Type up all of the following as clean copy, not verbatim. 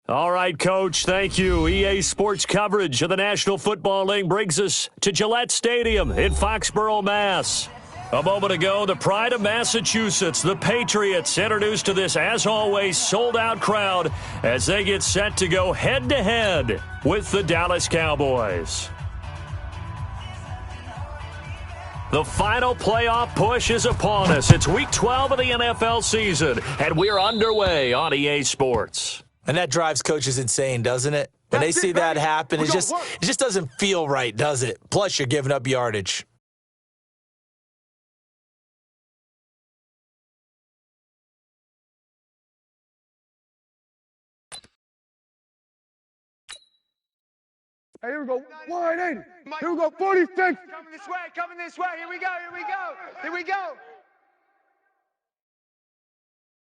All right, Coach, thank you. EA Sports coverage of the National Football League brings us to Gillette Stadium in Foxborough, Mass. A moment ago, the pride of Massachusetts, the Patriots, introduced to this, as always, sold-out crowd as they get set to go head-to-head with the Dallas Cowboys. The final playoff push is upon us. It's Week 12 of the NFL season, and we're underway on EA Sports. And that drives coaches insane, doesn't it? When they see that happen, it just doesn't feel right, does it? Plus, you're giving up yardage. Hey, here we go. 180. Here we go. 46. Coming this way. Coming this way. Here we go. Here we go. Here we go.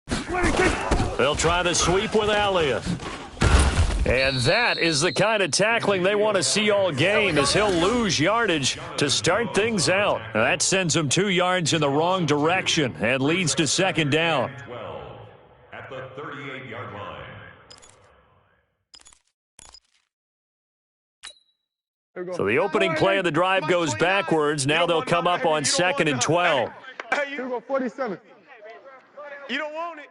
26. They'll try the sweep with Elliott. And that is the kind of tackling they want to see all game, as he'll lose yardage to start things out. Now, that sends him 2 yards in the wrong direction and leads to second down. 12 at the 38-yard line. So the opening play of the drive goes backwards. Now they'll come up on 2nd and 12. Here we go. 47. You don't want it.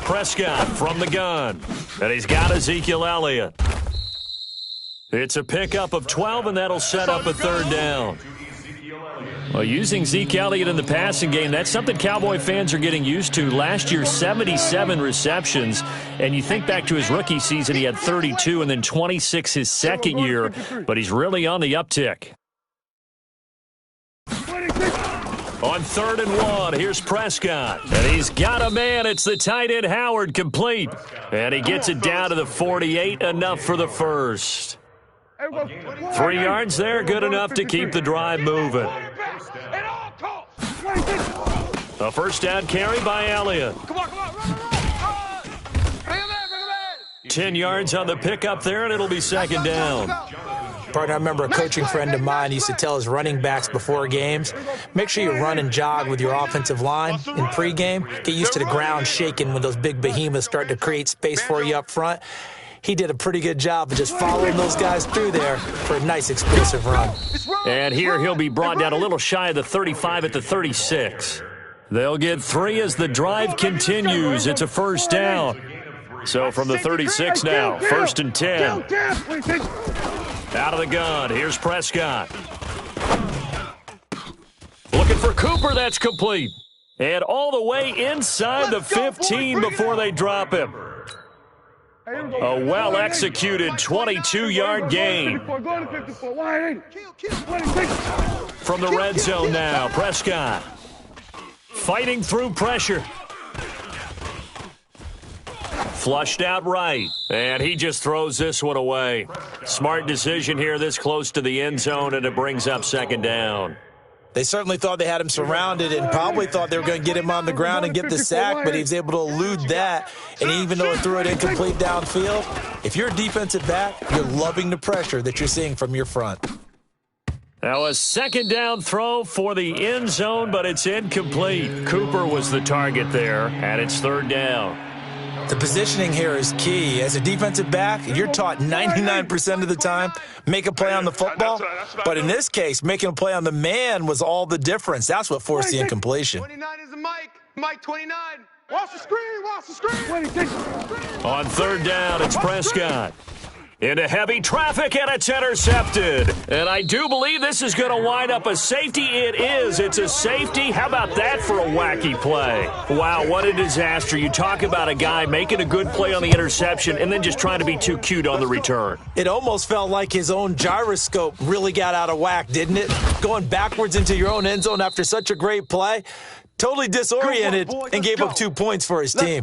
Prescott from the gun. And he's got Ezekiel Elliott. It's a pickup of 12, and that'll set up a third down. Well, using Zeke Elliott in the passing game, that's something Cowboy fans are getting used to. Last year, 77 receptions, and you think back to his rookie season, he had 32 and then 26 his second year, but he's really on the uptick. On 3rd and 1, here's Prescott, and he's got a man. It's the tight end Howard, complete, and he gets it down to the 48, enough for the first. 3 yards there, good enough to keep the drive moving. A first down carry by Elliott. 10 yards on the pickup there, and it'll be second down. Partner, I remember a coaching friend of mine used to tell his running backs before games, make sure you run and jog with your offensive line in pregame. Get used to the ground shaking when those big behemoths start to create space for you up front. He did a pretty good job of just following those guys through there for a nice, explosive run. And here he'll be brought down a little shy of the 35 at the 36. They'll get 3 as the drive continues. It's a first down. So from the 36 now, 1st and 10. Out of the gun, here's Prescott. Looking for Cooper, that's complete. And all the way inside the 15 before they drop him. A well-executed 22-yard gain. From the red zone now, Prescott fighting through pressure. Flushed out right, and he just throws this one away. Smart decision here this close to the end zone, and it brings up second down. They certainly thought they had him surrounded and probably thought they were going to get him on the ground and get the sack, but he was able to elude that. And even though it threw it incomplete downfield, if you're a defensive back, you're loving the pressure that you're seeing from your front. Now a second down throw for the end zone, but it's incomplete. Cooper was the target there, and it's third down. The positioning here is key. As a defensive back, you're taught 99% of the time, make a play on the football. But in this case, making a play on the man was all the difference. That's what forced the incompletion. 29 is the Mike. Mike 29. Watch the screen. Watch the screen. On third down, it's Prescott. Into heavy traffic, and it's intercepted. And I do believe this is going to wind up a safety. It is. It's a safety. How about that for a wacky play? Wow, what a disaster. You talk about a guy making a good play on the interception and then just trying to be too cute on the return. It almost felt like his own gyroscope really got out of whack, didn't it? Going backwards into your own end zone after such a great play. Totally disoriented and gave up 2 points for his team.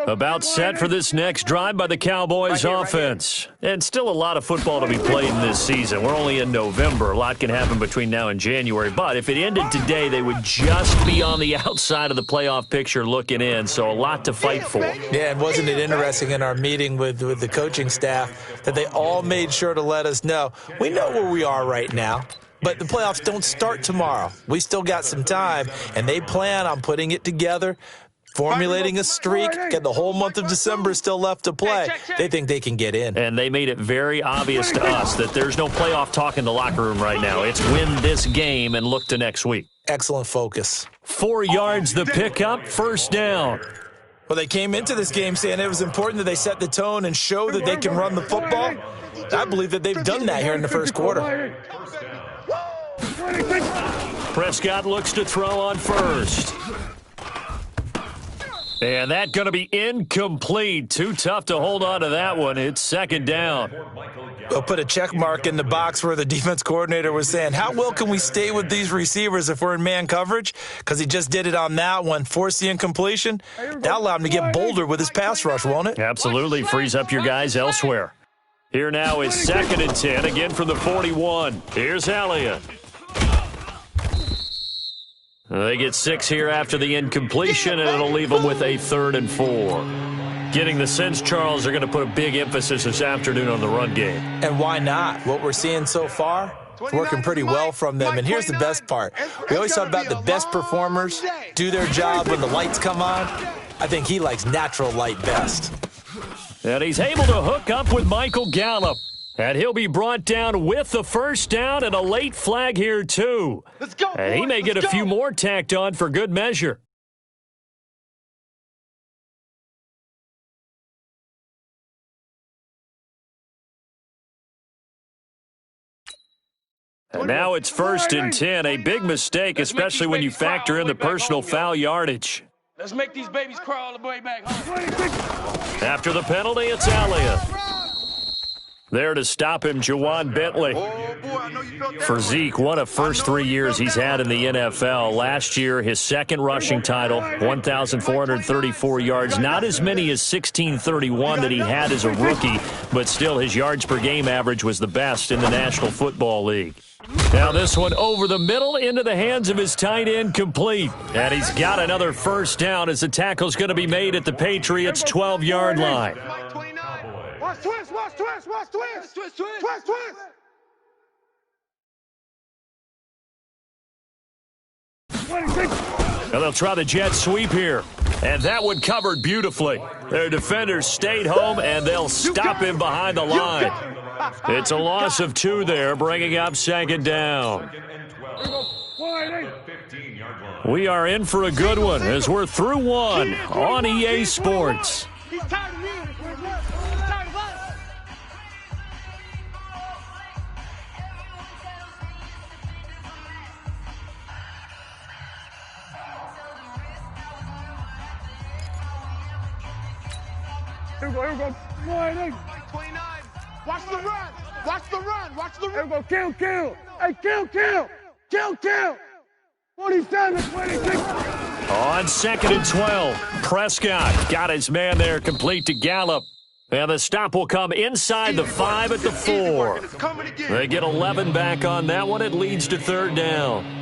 About set for this next drive by the Cowboys offense. And still a lot of football to be played in this season. We're only in November. A lot can happen between now and January. But if it ended today, they would just be on the outside of the playoff picture looking in. So a lot to fight for. Yeah, and wasn't it interesting in our meeting with the coaching staff that they all made sure to let us know, we know where we are right now. But the playoffs don't start tomorrow. We still got some time, and they plan on putting it together, formulating a streak, and the whole month of December still left to play. They think they can get in. And they made it very obvious to us that there's no playoff talk in the locker room right now. It's win this game and look to next week. Excellent focus. 4 yards the pickup, first down. Well, they came into this game saying it was important that they set the tone and show that they can run the football. I believe that they've done that here in the first quarter. Prescott looks to throw on first. And that's going to be incomplete. Too tough to hold on to that one. It's second down. They'll put a check mark in the box where the defense coordinator was saying, how well can we stay with these receivers if we're in man coverage? Because he just did it on that one, forced the incompletion. That'll allow him to get bolder with his pass rush, won't it? Absolutely. Frees up your guys elsewhere. Here now is 2nd and 10, again from the 41. Here's Elliott. They get 6 here after the incompletion, and it'll leave them with a 3rd and 4. Getting the sense, Charles, they're going to put a big emphasis this afternoon on the run game. And why not? What we're seeing so far, it's working pretty well from them. And here's the best part. We always talk about the best performers do their job when the lights come on. I think he likes natural light best. And he's able to hook up with Michael Gallup. And he'll be brought down with the first down and a late flag here, too. Let's go, and he may get a few more tacked on for good measure. And now it's 1st and 10. A big mistake, especially when you factor in the personal foul yardage. Let's make these babies crawl all the way back home. After the penalty, it's Elliott. There to stop him, Juwan Bentley. For Zeke, what a first 3 years he's had in the NFL. Last year, his 2nd rushing title, 1,434 yards. Not as many as 1,631 that he had as a rookie, but still his yards per game average was the best in the National Football League. Now this one over the middle into the hands of his tight end, complete. And he's got another first down as the tackle's going to be made at the Patriots' 12-yard line. Watch twist, watch twist, watch twist. Twist, twist. Twist, twist. Now they'll try the jet sweep here. And that one covered beautifully. Their defenders stayed home, and they'll stop him behind the line. It's a loss of 2 there, bringing up 2nd down. We are in for a good one as we're through 1 on EA Sports. Here we go, Morning. 29. Watch the run. Watch the run. Watch the run. Here we go, kill. Hey, kill. 47, 26. On 2nd and 12, Prescott got his man there, complete to Gallup. And the stop will come inside the 5 at the 4. They get 11 back on that one. It leads to 3rd down.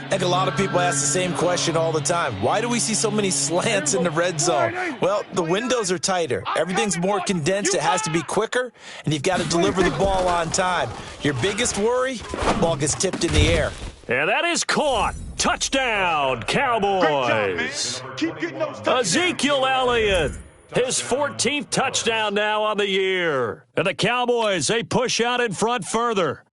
I think a lot of people ask the same question all the time. Why do we see so many slants in the red zone? Well, the windows are tighter. Everything's more condensed. It has to be quicker, and you've got to deliver the ball on time. Your biggest worry, the ball gets tipped in the air. And that is caught. Touchdown, Cowboys. Keep getting those Ezekiel Elliott. His 14th touchdown now on the year. And the Cowboys, they push out in front further.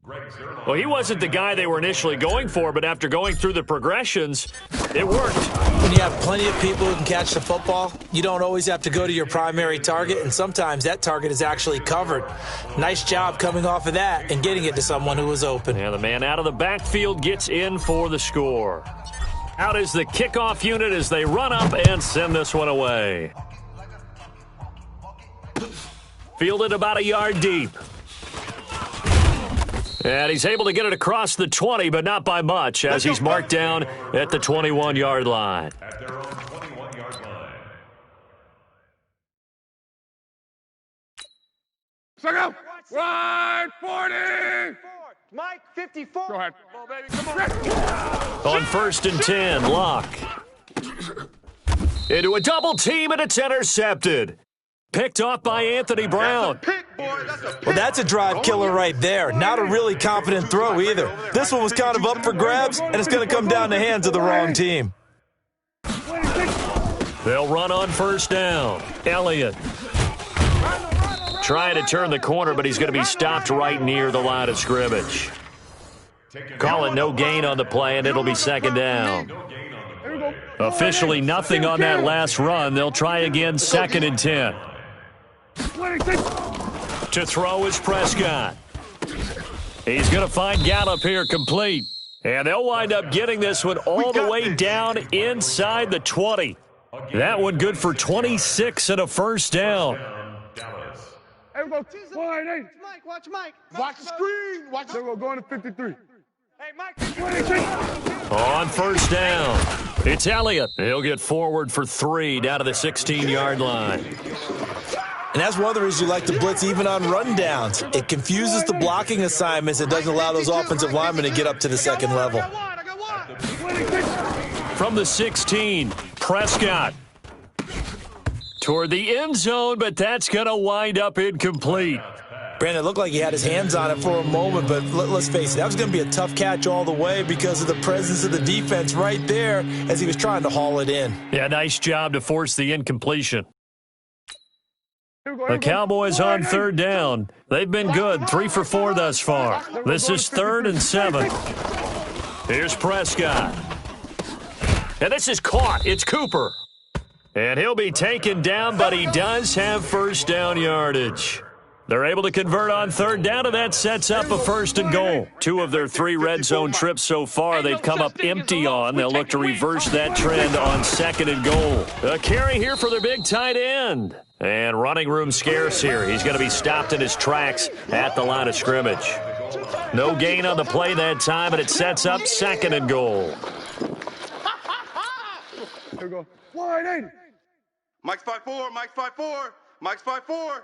Well, he wasn't the guy they were initially going for, but after going through the progressions, it worked. When you have plenty of people who can catch the football, you don't always have to go to your primary target, and sometimes that target is actually covered. Nice job coming off of that and getting it to someone who was open. And the man out of the backfield gets in for the score. Out is the kickoff unit as they run up and send this one away. Fielded about a yard deep. And he's able to get it across the 20, but not by much, as he's marked down at the 21-yard line. At their own 21-yard line. Ride 40! Mike, 54. Go ahead. Come on, baby. Come on. On 1st and 10, Luck. Into a double team, and it's intercepted. Picked off by Anthony Brown. Pick, boy. That's a pick. Well, that's a drive killer right there. Not a really confident throw either. This one was kind of up for grabs, and it's going to come down the hands of the wrong team. They'll run on 1st down. Elliott trying to turn the corner, but he's going to be stopped right near the line of scrimmage. Call it no gain on the play, and it'll be 2nd down. Officially nothing on that last run. They'll try again 2nd and 10. To throw is Prescott. He's going to find Gallup here complete. And they'll wind up getting this one all the way down inside the 20. That one good for 26 and a 1st down. Hey, we go. Wide 8. Mike, watch Mike. Watch the screen. Watch the. We're going to 53. Hey, Mike. 26. On 1st down, it's Elliott. He'll get forward for 3 down to the 16-yard line. And that's one of the reasons you like to blitz even on rundowns. It confuses the blocking assignments. It doesn't allow those offensive linemen to get up to the second level. From the 16, Prescott toward the end zone, but that's going to wind up incomplete. Brandon, it looked like he had his hands on it for a moment, but let's face it, that was going to be a tough catch all the way because of the presence of the defense right there as he was trying to haul it in. Yeah, nice job to force the incompletion. The Cowboys on 3rd down. They've been good, 3 for 4 thus far. This is 3rd and 7. Here's Prescott. And this is caught. It's Cooper. And he'll be taken down, but he does have 1st down yardage. They're able to convert on 3rd down, and that sets up a 1st and goal. 2 of their 3 red zone trips so far they've come up empty on. They'll look to reverse that trend on 2nd and goal. A carry here for their big tight end. And running room scarce here. He's going to be stopped in his tracks at the line of scrimmage. No gain on the play that time, and it sets up 2nd and goal. Here we go. Wide 8. Mike's 5-4. Mike's 5-4. Mike's 5-4.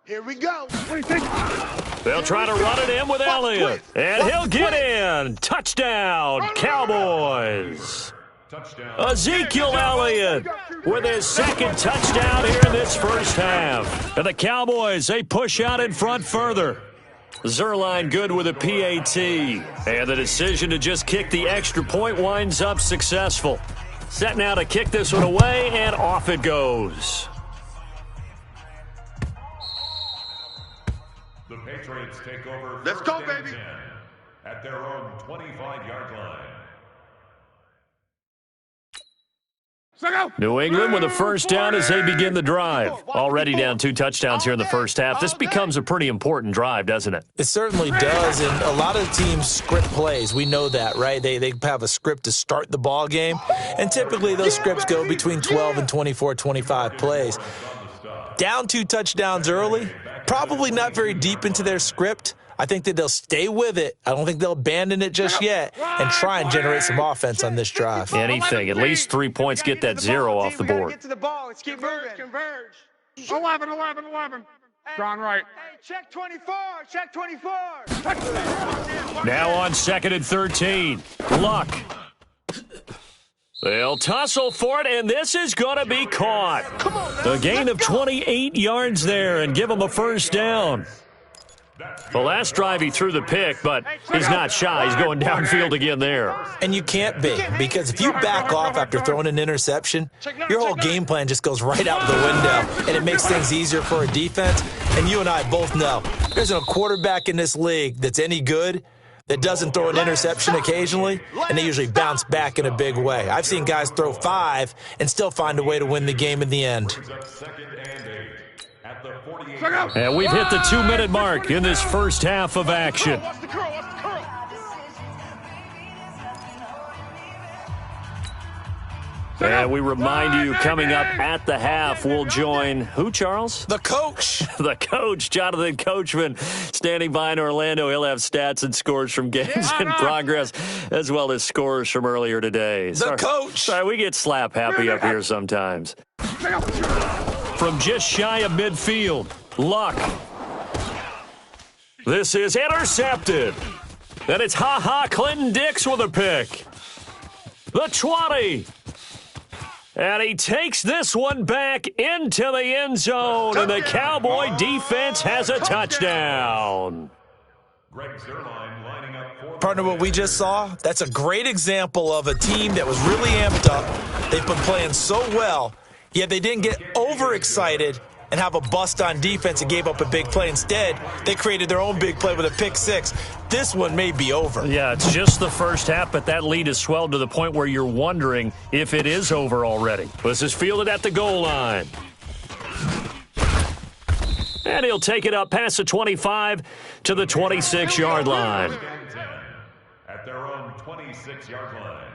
Here we go. 26. They'll try to run it in with Elliott. And he'll get in. Touchdown, Cowboys. Ezekiel Elliott with his 2nd touchdown here in this 1st half. And the Cowboys, they push out in front further. Zerline good with a PAT. And the decision to just kick the extra point winds up successful. Set now to kick this one away, and off it goes. The Patriots take over. Let's go, baby. At their own 25-yard line. New England with a 1st down as they begin the drive. Already down 2 touchdowns here in the 1st half. This becomes a pretty important drive, doesn't it? It certainly does, and a lot of teams script plays. We know that, right? They have a script to start the ball game, and typically those scripts go between 12 and 24, 25 plays. Down 2 touchdowns early, probably not very deep into their script. I think that they'll stay with it. I don't think they'll abandon it just yet and try and generate some offense on this drive. Anything. At least 3 points get that 0 off the board. Get to the ball. Let's keep moving. Converge. 11. Gone right. Hey, check 24. Check 24. Now on 2nd and 13. Luck. They'll tussle for it, and this is going to be caught. A gain of 28 yards there and give them a 1st down. The last drive he threw the pick, but he's not shy. He's going downfield again there. And you can't be, because if you back off after throwing an interception, your whole game plan just goes right out the window, and it makes things easier for a defense. And you and I both know there's a quarterback in this league that's any good that doesn't throw an interception occasionally, and they usually bounce back in a big way. I've seen guys throw 5 and still find a way to win the game in the end. And we've hit the 2-minute mark in this 1st half of action. And we remind you, coming up at the half, we'll join who, Charles? The coach. The coach, Jonathan Coachman, standing by in Orlando. He'll have stats and scores from games in progress, as well as scores from earlier today. The coach. Sorry, we get slap happy up here sometimes. From just shy of midfield, Luck. This is intercepted. And it's Clinton Dix with a pick. The 20. And he takes this one back into the end zone, and the Cowboy defense has a touchdown. Greg Zerline lining up for Partner, what we just saw, that's a great example of a team that was really amped up. They've been playing so well, yet they didn't get overexcited and have a bust on defense and gave up a big play. Instead, they created their own big play with a pick six. This one may be over. Yeah, it's just the first half, but that lead has swelled to the point where you're wondering if it is over already. This is fielded at the goal line. And he'll take it up past the 25 to the 26-yard line. at their own 26-yard line.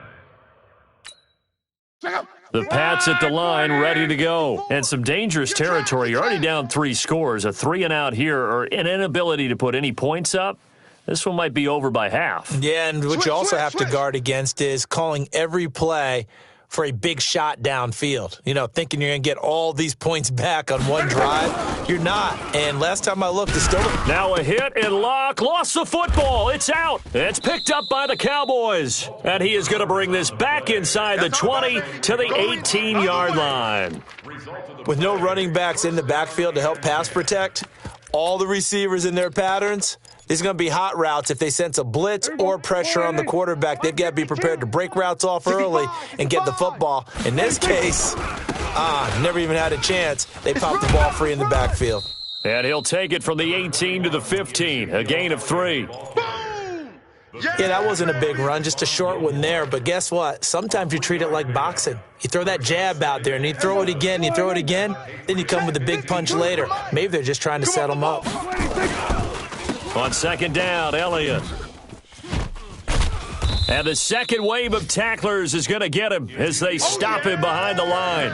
The Pats at the line, ready to go. And some dangerous territory. You're already down 3 scores. A 3-and-out here, or an inability to put any points up. This one might be over by half. Yeah, and what you also have to guard against is calling every play for a big shot downfield. You know, thinking you're going to get all these points back on one drive. You're not. And last time I looked, it's still... Now a hit, and Locke lost the football. It's out. It's picked up by the Cowboys. And he is going to bring this back inside the 20 to the 18-yard line. With no running backs in the backfield to help pass protect, all the receivers in their patterns, these are going to be hot routes. If they sense a blitz or pressure on the quarterback, they've got to be prepared to break routes off early and get the football. In this case, never even had a chance. They popped the ball free in the backfield. And he'll take it from the 18 to the 15, a gain of 3. Yeah, that wasn't a big run, just a short one there. But guess what? Sometimes you treat it like boxing. You throw that jab out there, and you throw it again, you throw it again, then you come with a big punch later. Maybe they're just trying to set him up. On second down, Elliott. And the second wave of tacklers is going to get him as they stop him behind the line.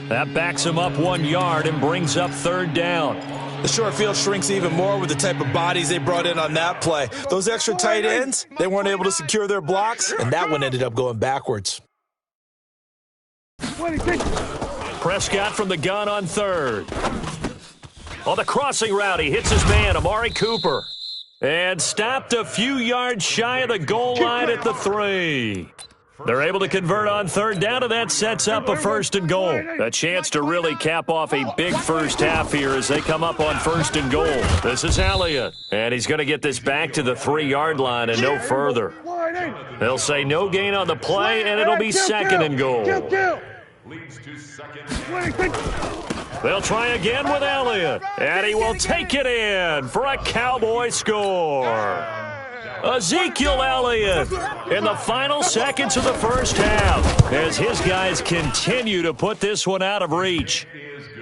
That backs him up 1 yard and brings up third down. The short field shrinks even more with the type of bodies they brought in on that play. Those extra tight ends, they weren't able to secure their blocks, and that one ended up going backwards. Prescott from the gun on third. On the crossing route, he hits his man, Amari Cooper. And stopped a few yards shy of the goal line at the 3. They're able to convert on third down, and that sets up a first and goal. A chance to really cap off a big first half here as they come up on first and goal. This is Elliott, and he's going to get this back to the 3-yard line and no further. They'll say no gain on the play, and it'll be second and goal. Leads to second. They'll try again with Elliott, and he will take it in for a Cowboy score. Ezekiel Elliott in the final seconds of the first half as his guys continue to put this one out of reach.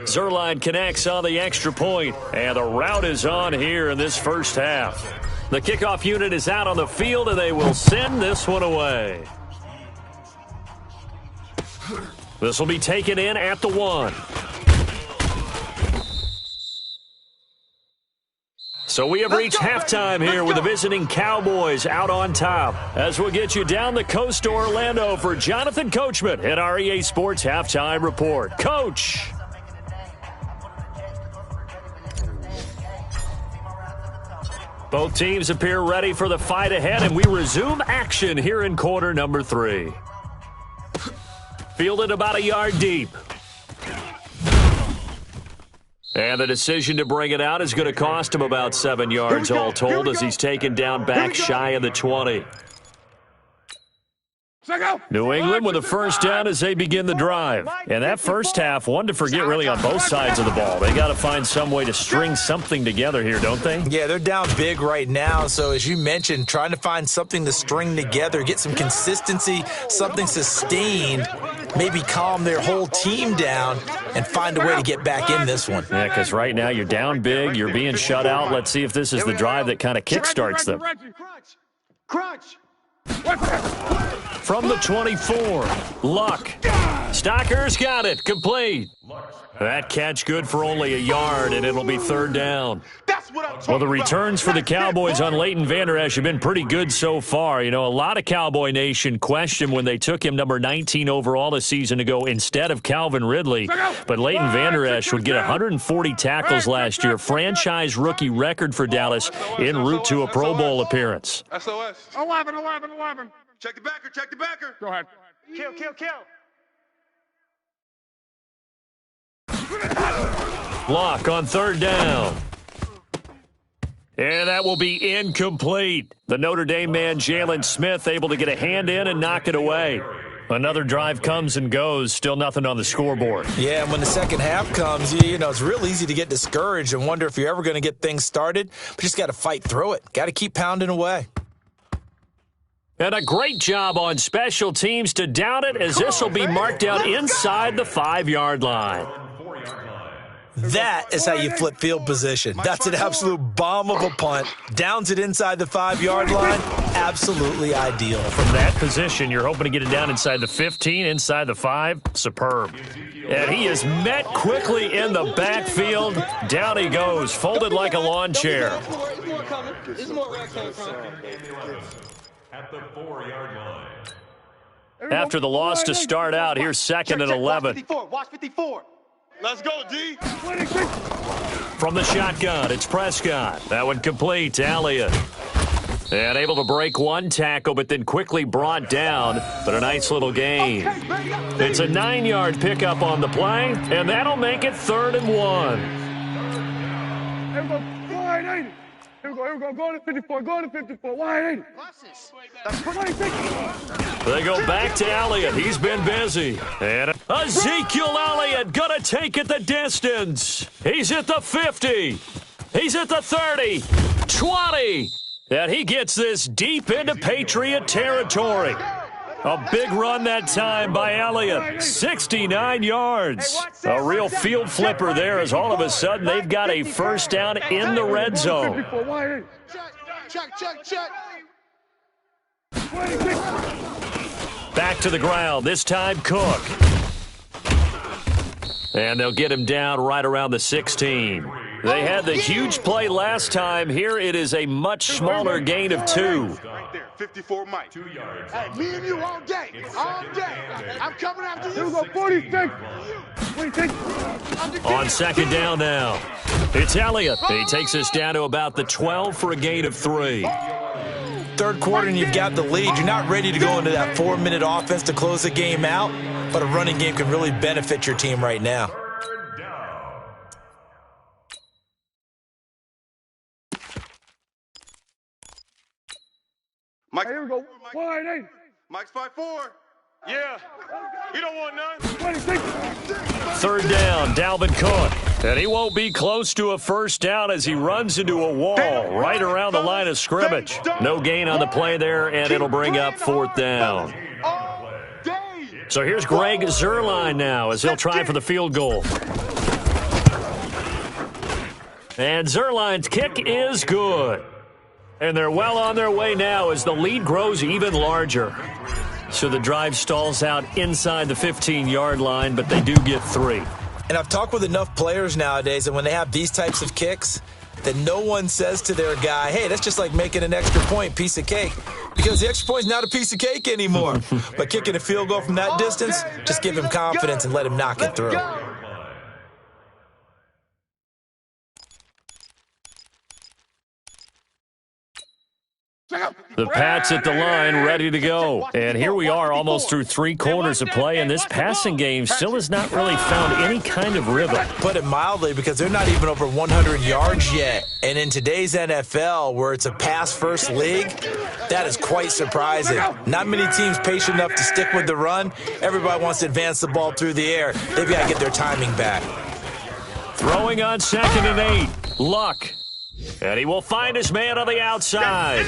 Zerline connects on the extra point, and the route is on here in this first half. The kickoff unit is out on the field, and they will send this one away. This will be taken in at the 1. So we have reached halftime here with the visiting Cowboys out on top. As we'll get you down the coast to Orlando for Jonathan Coachman at our EA Sports Halftime Report. Coach! Both teams appear ready for the fight ahead, and we resume action here in quarter number 3. Fielded about a yard deep. And the decision to bring it out is going to cost him about 7 yards all told as he's taken down back shy of the 20. New England with a first down as they begin the drive. And that first half, one to forget really on both sides of the ball. They got to find some way to string something together here, don't they? Yeah, they're down big right now. So as you mentioned, trying to find something to string together, get some consistency, something sustained, maybe calm their whole team down and find a way to get back in this one. Yeah, because right now you're down big, you're being shut out. Let's see if this is the drive that kind of kickstarts them. Crunch. From the 24, Luck. Stocker's got it, complete. That catch good for only a yard, and it'll be third down. Well, the returns for the Cowboys on Leighton Vander Esch have been pretty good so far. You know, a lot of Cowboy Nation questioned when they took him number 19 overall a season ago instead of Calvin Ridley. But Leighton Vander Esch would get 140 tackles last year, franchise rookie record for Dallas, en route to a Pro Bowl appearance. SOS. 11. Check the backer, check the backer. Go ahead. Kill. Block on third down. And that will be incomplete. The Notre Dame man, Jalen Smith, able to get a hand in and knock it away. Another drive comes and goes, still nothing on the scoreboard. Yeah, and when the second half comes, you know, it's real easy to get discouraged and wonder if you're ever going to get things started. But you just got to fight through it. Got to keep pounding away. And a great job on special teams to down it, as this will be marked out inside the 5-yard line. That is how you flip field position. That's an absolute bomb of a punt. Downs it inside the 5-yard line. Absolutely ideal. From that position, you're hoping to get it down inside the 15, inside the 5. Superb. And he is met quickly in the backfield. Down he goes, folded like a lawn chair. There's more where it came from. At the 4-yard line. After the loss to start out, here's second and 11. Watch 54. Let's go, D. From the shotgun, it's Prescott. That one complete to Elliott. And able to break one tackle, but then quickly brought down. But a nice little gain. It's a 9-yard pickup on the play, and that'll make it 3rd and 1. Here we go. Wide 80. Here we go. Go to 54. Wide 80. That's 26. They go back to Elliott. He's been busy. And Ezekiel Elliott gonna take it the distance. He's at the 50. He's at the 30. 20. And he gets this deep into Patriot territory. A big run that time by Elliott. 69 yards. A real field flipper there, as all of a sudden they've got a first down in the red zone. Check. Back to the ground, this time Cook. And they'll get him down right around the 16. They had the huge play last time. Here it is a much smaller gain of 2. Right there, 54 Mike. 2 yards. Hey, me and you all day. I'm coming after you. Here we go. 46. 26. On second down now, it's Elliott. He takes us down to about the 12 for a gain of 3. Third quarter and you've got the lead. You're not ready to go into that 4-minute offense to close the game out, but a running game can really benefit your team right now. Third down. Mike, Here we go. Wide 80. Mike's 5-4. Yeah. You don't want none. 26. Third down, Dalvin Cook. And he won't be close to a first down as he runs into a wall right around the line of scrimmage. No gain on the play there, and it'll bring up 4th down. So here's Greg Zuerlein now as he'll try for the field goal. And Zuerlein's kick is good. And they're well on their way now as the lead grows even larger. So the drive stalls out inside the 15-yard line, but they do get 3. And I've talked with enough players nowadays that when they have these types of kicks, that no one says to their guy, hey, that's just like making an extra point, piece of cake. Because the extra point's not a piece of cake anymore. But kicking a field goal from that distance, just give him confidence and let him knock it through. The Pats at the line, ready to go. And here we are almost through 3 quarters of play, and this passing game still has not really found any kind of rhythm. Put it mildly, because they're not even over 100 yards yet. And in today's NFL, where it's a pass-first league, that is quite surprising. Not many teams patient enough to stick with the run. Everybody wants to advance the ball through the air. They've got to get their timing back. Throwing on 2nd and 8. Luck. And he will find his man on the outside.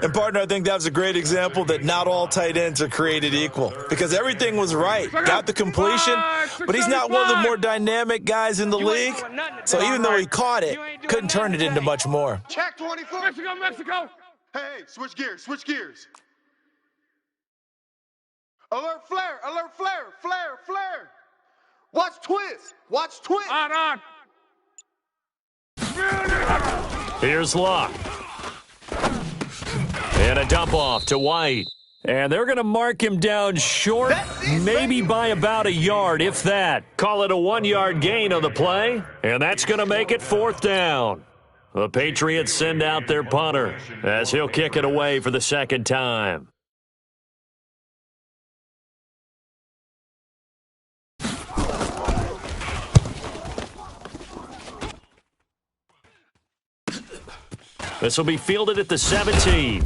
And, partner, I think that was a great example that not all tight ends are created equal. Because everything was right. Got the completion, but he's not one of the more dynamic guys in the league. So even though he caught it, couldn't turn it into much more. Check 24. Mexico. Hey, switch gears. Alert flare. Watch twist. On. Here's Luck. And a dump off to White. And they're going to mark him down short, maybe by about a yard, if that. Call it a 1-yard gain on the play, and that's going to make it 4th down. The Patriots send out their punter as he'll kick it away for the 2nd time. This will be fielded at the 17.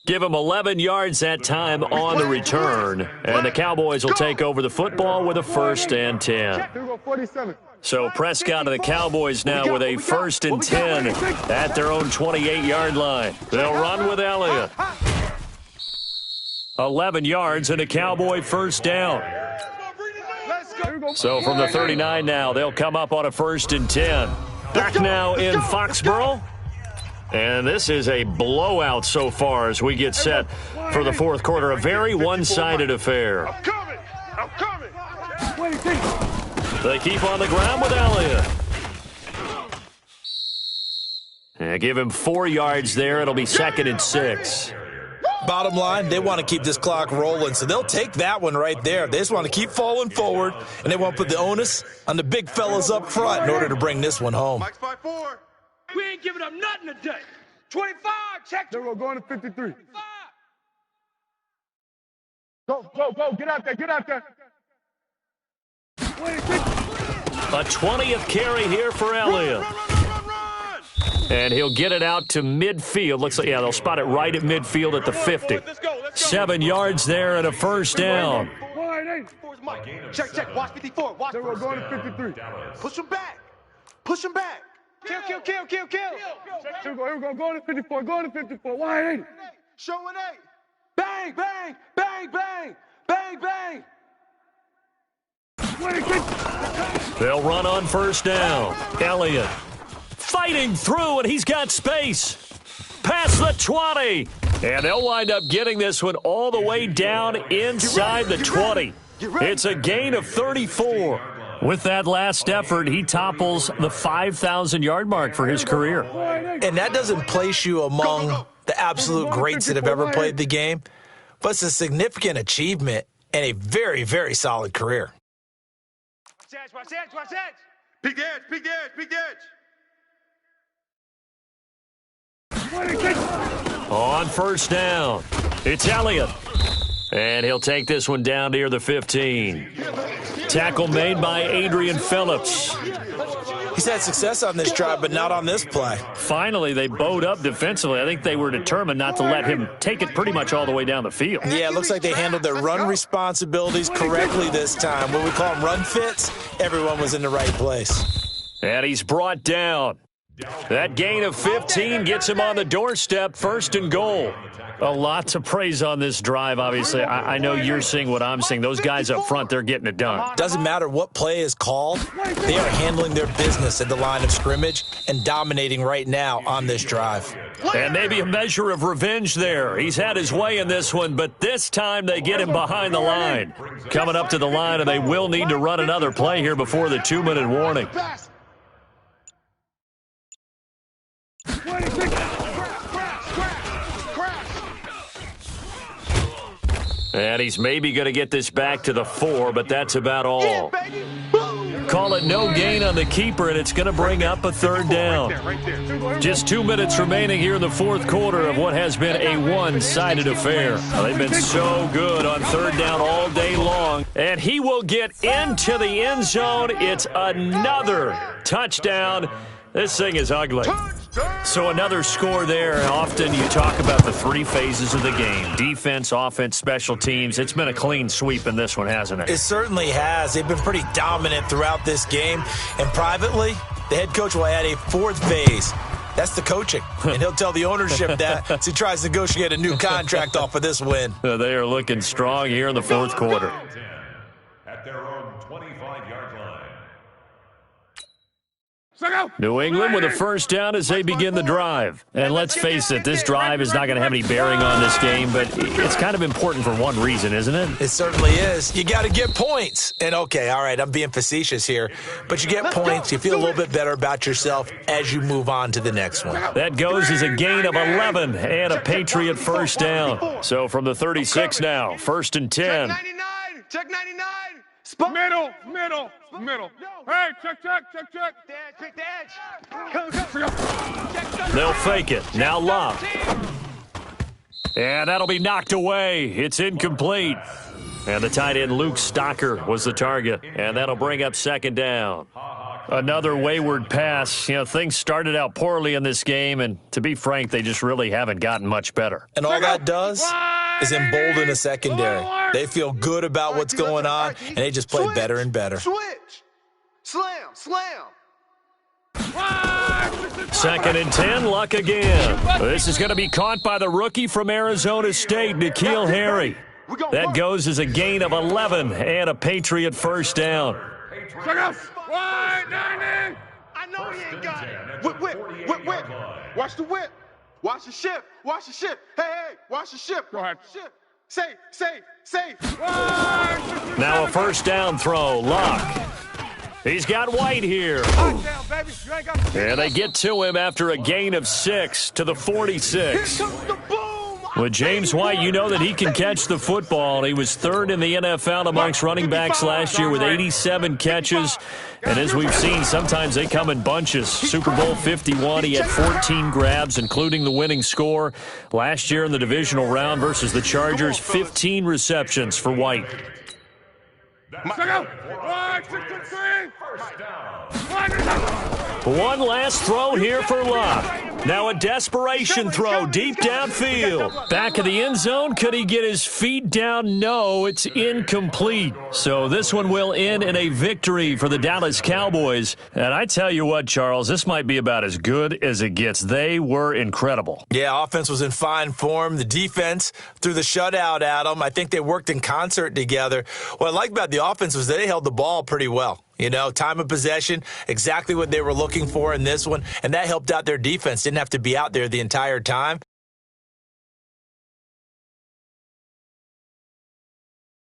Give him 11 yards that time on the return, and the Cowboys will take over the football with a 1st and 10. So Prescott and the Cowboys now with a 1st and 10 at their own 28-yard line. They'll run with Elliott. 11 yards and a Cowboy 1st down. So from the 39 now, they'll come up on a 1st and 10. Back now in Foxborough. And this is a blowout so far as we get set for the 4th quarter. A very one-sided affair. I'm coming. They keep on the ground with Elliott. And give him 4 yards there. It'll be 2nd and 6. Bottom line, they want to keep this clock rolling, so they'll take that one right there. They just want to keep falling forward, and they want to put the onus on the big fellas up front in order to bring this one home. Mike's 5-4. We ain't giving up nothing today. 25, check. There we go, going to 53. 5. Go, get out there. 26. A 20th carry here for Elliott. Run. And he'll get it out to midfield. Looks like, yeah, they'll spot it right at midfield at the 50. Let's go. 7 yards there and a 1st down. Wide 8. Check. Watch 54. Watch. There we go, going to 53. Push him back. Kill. Here we go, going to 54. Wide 8. Showing 8. Bang. 26. They'll run on 1st down. Elliott fighting through, and he's got space. Past the 20. And they'll wind up getting this one all the way down inside the 20. It's a gain of 34. With that last effort, he topples the 5,000-yard mark for his career. And that doesn't place you among the absolute greats that have ever played the game, but it's a significant achievement and a very, very solid career. Watch that. Peek the edge. 26. On 1st down, it's Elliott. And he'll take this one down near the 15. Tackle made by Adrian Phillips. He's had success on this drive, but not on this play. Finally, they bowed up defensively. I think they were determined not to let him take it pretty much all the way down the field. Yeah, it looks like they handled their run responsibilities correctly this time. What we call them run fits, everyone was in the right place. And he's brought down. That gain of 15 gets him on the doorstep, 1st and goal. A lot to praise on this drive, obviously. I know you're seeing what I'm seeing. Those guys up front, they're getting it done. Doesn't matter what play is called. They are handling their business at the line of scrimmage and dominating right now on this drive. And maybe a measure of revenge there. He's had his way in this one, but this time they get him behind the line. Coming up to the line, and they will need to run another play here before the 2-minute warning. And he's maybe going to get this back to the 4, but that's about all. Call it no gain on the keeper, and it's going to bring up a 3rd down. Just 2 minutes remaining here in the 4th quarter of what has been a one-sided affair. They've been so good on 3rd down all day long. And he will get into the end zone. It's another touchdown. This thing is ugly. So another score there. Often you talk about the 3 phases of the game. Defense, offense, special teams. It's been a clean sweep in this one, hasn't it? It certainly has. They've been pretty dominant throughout this game. And privately, the head coach will add a 4th phase. That's the coaching. And he'll tell the ownership that as he tries to negotiate a new contract off of this win. They are looking strong here in the 4th quarter. At their own 25-yard line. New England with a first down as they begin the drive. And let's face it, this drive is not going to have any bearing on this game, but it's kind of important for one reason, isn't it? It certainly is. You got to get points. And, okay, all right, I'm being facetious here, but you get points. You feel a little bit better about yourself as you move on to the next one. That goes as a gain of 11 and a Patriot first down. So from the 36 now, 1st and 10. Check 99. Check 99. Middle. Hey, check. Pick the edge. They'll fake it. Now Love. And that'll be knocked away. It's incomplete. And the tight end Luke Stocker was the target. And that'll bring up 2nd down. Another wayward pass. You know, things started out poorly in this game, and to be frank, they just really haven't gotten much better. And all that does is embolden a secondary. They feel good about what's going on, and they just play better and better. Switch. Slam. 2nd and 10, Luck again. This is going to be caught by the rookie from Arizona State, N'Keal Harry. That goes as a gain of 11 and a Patriot first down. Check out. Wide 90. I know he ain't got it. Whip. Watch the whip. Watch the shift. Hey, watch the shift. Go ahead. Shift. Say. Now a first down throw, Luck. He's got White here. And they get to him after a gain of 6 to the 46. With James White, you know that he can catch the football. He was 3rd in the NFL amongst running backs last year with 87 catches. And as we've seen, sometimes they come in bunches. Super Bowl 51, he had 14 grabs, including the winning score. Last year in the divisional round versus the Chargers, 15 receptions for White. One last throw here for Luck. Now a desperation throw deep downfield. Back of the end zone. Could he get his feet down? No, it's incomplete. So this one will end in a victory for the Dallas Cowboys. And I tell you what, Charles, this might be about as good as it gets. They were incredible. Yeah, offense was in fine form. The defense threw the shutout at them. I think they worked in concert together. What I like about the offense was they held the ball pretty well. You know, time of possession, exactly what they were looking for in this one, and that helped out their defense. Didn't have to be out there the entire time.